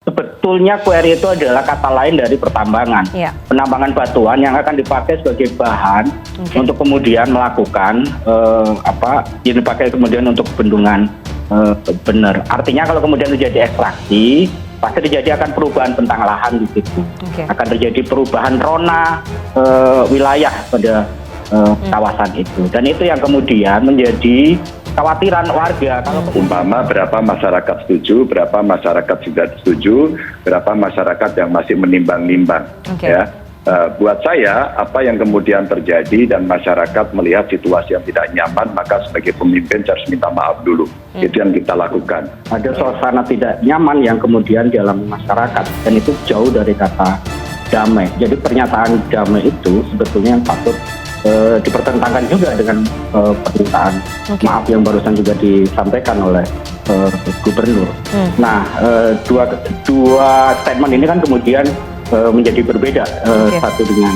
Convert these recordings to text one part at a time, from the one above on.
sebetulnya kuari itu adalah kata lain dari pertambangan. Penambangan batuan yang akan dipakai sebagai bahan untuk kemudian melakukan yang dipakai kemudian untuk bendungan benar. Artinya kalau kemudian terjadi ekstraksi, pasti terjadi akan perubahan bentang lahan di situ. Akan terjadi perubahan rona wilayah pada kawasan itu. Dan itu yang kemudian menjadi khawatiran warga. Kalau umpama berapa masyarakat setuju, berapa masyarakat tidak setuju, berapa masyarakat yang masih menimbang-nimbang. Ya. Buat saya, apa yang kemudian terjadi dan masyarakat melihat situasi yang tidak nyaman, maka sebagai pemimpin harus minta maaf dulu. Itu yang kita lakukan. Ada suasana tidak nyaman yang kemudian dialami masyarakat, dan itu jauh dari kata damai. Jadi pernyataan damai itu sebetulnya yang patut dipertentangkan juga dengan pernyataan maaf yang barusan juga disampaikan oleh gubernur. Nah, dua statement ini kan kemudian menjadi berbeda satu dengan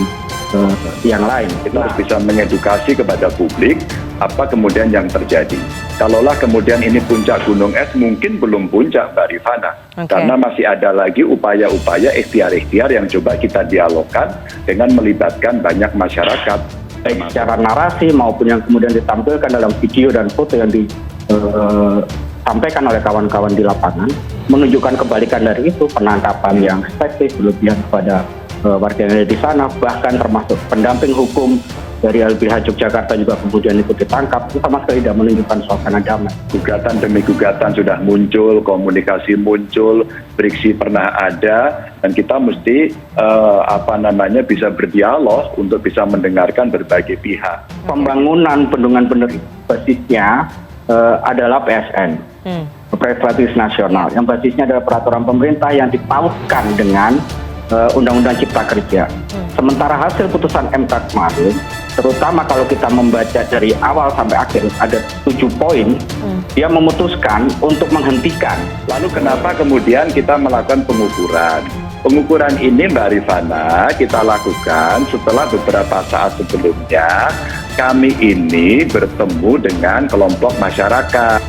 yang lain. Kita harus bisa mengedukasi kepada publik apa kemudian yang terjadi. Kalaulah kemudian ini puncak gunung es, mungkin belum puncak, Mbak Rifana. Karena masih ada lagi upaya-upaya ikhtiar-ikhtiar yang coba kita dialogkan dengan melibatkan banyak masyarakat. Baik secara narasi maupun yang kemudian ditampilkan dalam video dan foto yang disampaikan oleh kawan-kawan di lapangan, menunjukkan kebalikan dari itu, penangkapan yang efektif berlebihan kepada warga yang ada di sana, bahkan termasuk pendamping hukum dari LBH Yogyakarta juga kemudian ikut ditangkap. Itu sama sekali tidak menunjukkan suasana damai. Gugatan demi gugatan sudah muncul, komunikasi muncul, friksi pernah ada, dan kita mesti bisa berdialog untuk bisa mendengarkan berbagai pihak. Pembangunan bendungan bener basisnya adalah PSN, Proyek Strategis Nasional, yang basisnya adalah peraturan pemerintah yang dipautkan dengan Undang-Undang Cipta Kerja. Sementara hasil putusan MK kemarin, terutama kalau kita membaca dari awal sampai akhir, ada 7 poin, dia memutuskan untuk menghentikan. Lalu kenapa kemudian kita melakukan pengukuran? Pengukuran ini, Mbak Rifana, kita lakukan setelah beberapa saat sebelumnya kami ini bertemu dengan kelompok masyarakat.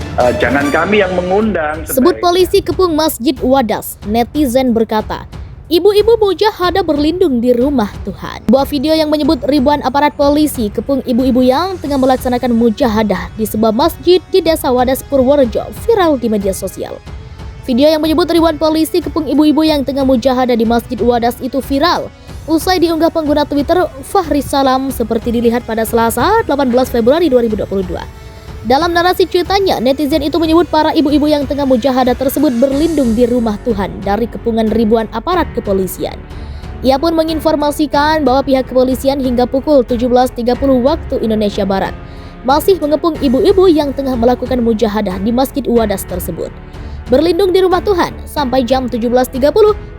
Jangan kami yang mengundang. Sebut polisi kepung Masjid Wadas, netizen berkata, ibu-ibu mujahadah berlindung di rumah Tuhan. Sebuah video yang menyebut ribuan aparat polisi kepung ibu-ibu yang tengah melaksanakan mujahadah di sebuah masjid di Desa Wadas Purworejo viral di media sosial. Video yang menyebut ribuan polisi kepung ibu-ibu yang tengah mujahadah di Masjid Wadas itu viral usai diunggah pengguna Twitter Fahri Salam seperti dilihat pada Selasa 18 Februari 2022. Dalam narasi cuitannya, netizen itu menyebut para ibu-ibu yang tengah mujahadah tersebut berlindung di rumah Tuhan dari kepungan ribuan aparat kepolisian. Ia pun menginformasikan bahwa pihak kepolisian hingga pukul 17.30 waktu Indonesia Barat masih mengepung ibu-ibu yang tengah melakukan mujahadah di Masjid Wadas tersebut. Berlindung di rumah Tuhan, sampai jam 17.30,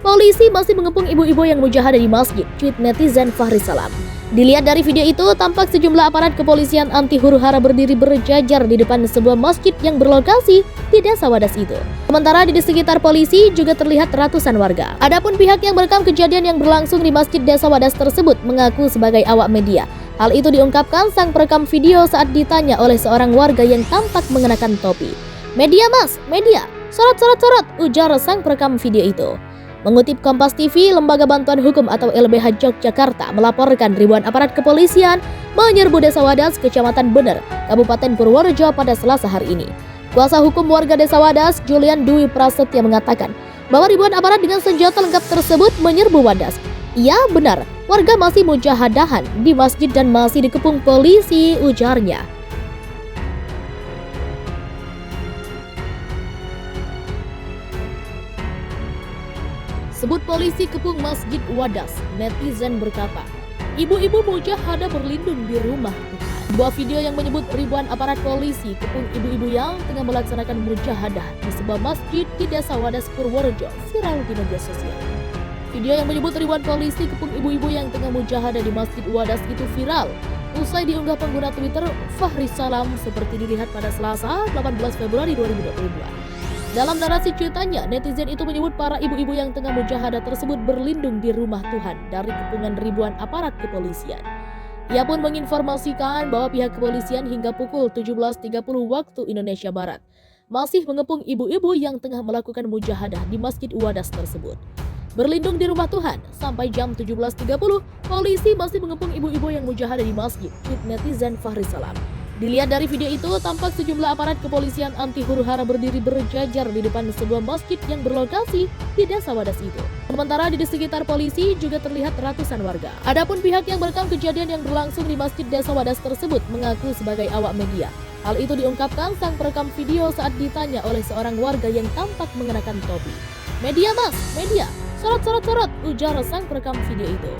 polisi masih mengepung ibu-ibu yang mujahadah di masjid, tweet netizen Fahri Salam. Dilihat dari video itu, tampak sejumlah aparat kepolisian anti huru-hara berdiri berjajar di depan sebuah masjid yang berlokasi di Desa Wadas itu. Sementara di sekitar polisi juga terlihat ratusan warga. Adapun pihak yang merekam kejadian yang berlangsung di Masjid Desa Wadas tersebut mengaku sebagai awak media. Hal itu diungkapkan sang perekam video saat ditanya oleh seorang warga yang tampak mengenakan topi. "Media mas, media, sorot, ujar sang perekam video itu. Mengutip Kompas TV, Lembaga Bantuan Hukum atau LBH Yogyakarta melaporkan ribuan aparat kepolisian menyerbu Desa Wadas, Kecamatan Bener, Kabupaten Purworejo pada Selasa hari ini. Kuasa hukum warga Desa Wadas, Julian Dwi Prasetya mengatakan bahwa ribuan aparat dengan senjata lengkap tersebut menyerbu Wadas. Iya benar, warga masih mujahadahan di masjid dan masih dikepung polisi, ujarnya. Sebut polisi kepung Masjid Wadas, netizen berkata, ibu-ibu mujahadah berlindung di rumah Tuhan. Sebuah video yang menyebut ribuan aparat polisi kepung ibu-ibu yang tengah melaksanakan mujahadah di sebuah masjid di Desa Wadas Purworejo viral di media sosial. Video yang menyebut ribuan polisi kepung ibu-ibu yang tengah mujahadah di Masjid Wadas itu viral usai diunggah pengguna Twitter Fahri Salam seperti dilihat pada Selasa 18 Februari 2022. Dalam narasi cuitannya, netizen itu menyebut para ibu-ibu yang tengah mujahadah tersebut berlindung di rumah Tuhan dari kepungan ribuan aparat kepolisian. Ia pun menginformasikan bahwa pihak kepolisian hingga pukul 17.30 waktu Indonesia Barat masih mengepung ibu-ibu yang tengah melakukan mujahadah di Masjid Wadas tersebut. Berlindung di rumah Tuhan, sampai jam 17.30, polisi masih mengepung ibu-ibu yang mujahadah di masjid, tweet netizen Fahri Salam. Dilihat dari video itu, tampak sejumlah aparat kepolisian anti huru-hara berdiri berjajar di depan sebuah masjid yang berlokasi di Desa Wadas itu. Sementara di sekitar polisi juga terlihat ratusan warga. Adapun pihak yang merekam kejadian yang berlangsung di Masjid Desa Wadas tersebut mengaku sebagai awak media. Hal itu diungkapkan sang perekam video saat ditanya oleh seorang warga yang tampak mengenakan topi. "Media mas, media, sorot, ujar sang perekam video itu.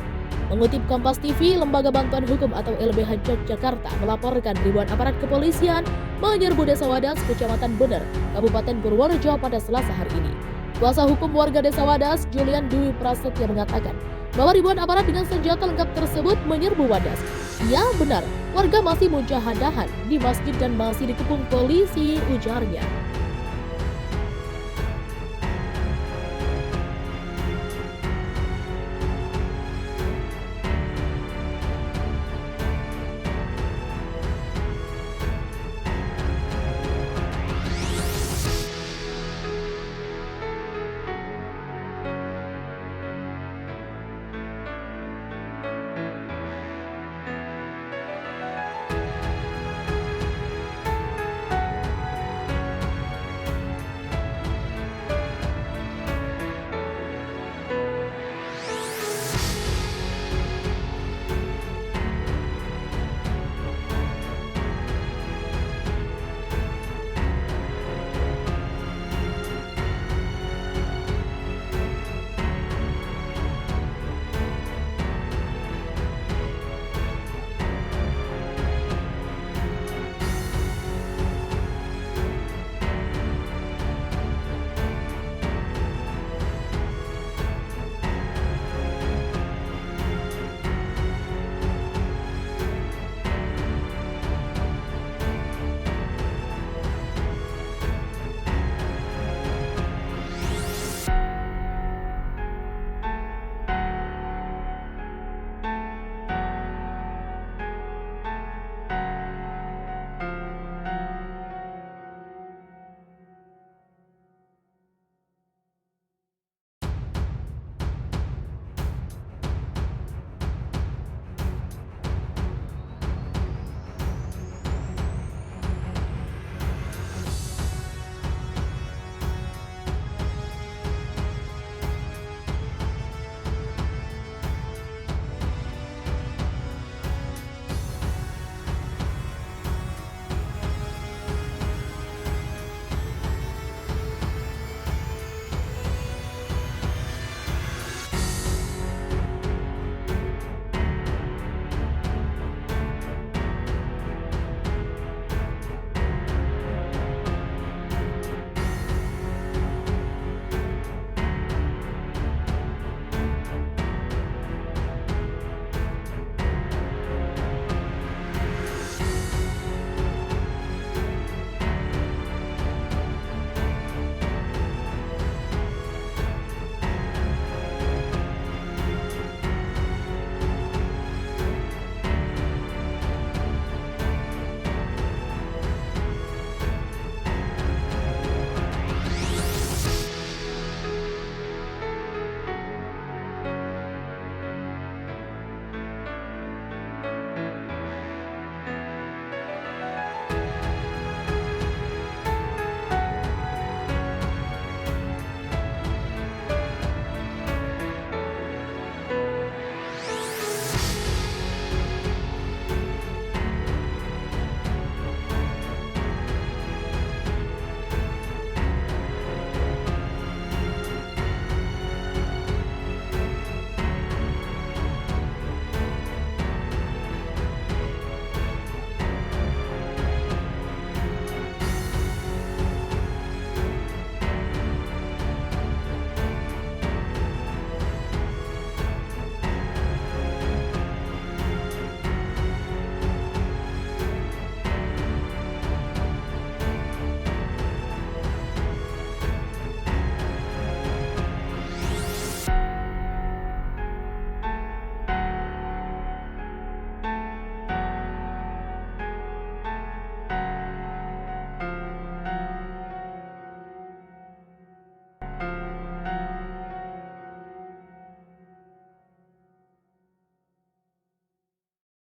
Mengutip Kompas TV, Lembaga Bantuan Hukum atau LBH Yogyakarta melaporkan ribuan aparat kepolisian menyerbu Desa Wadas, Kecamatan Bener, Kabupaten Purworejo pada Selasa hari ini. Kuasa hukum warga Desa Wadas, Julian Dwi Prasetya mengatakan bahwa ribuan aparat dengan senjata lengkap tersebut menyerbu Wadas. Ya benar, warga masih mujahadahan di masjid dan masih dikepung polisi, ujarnya.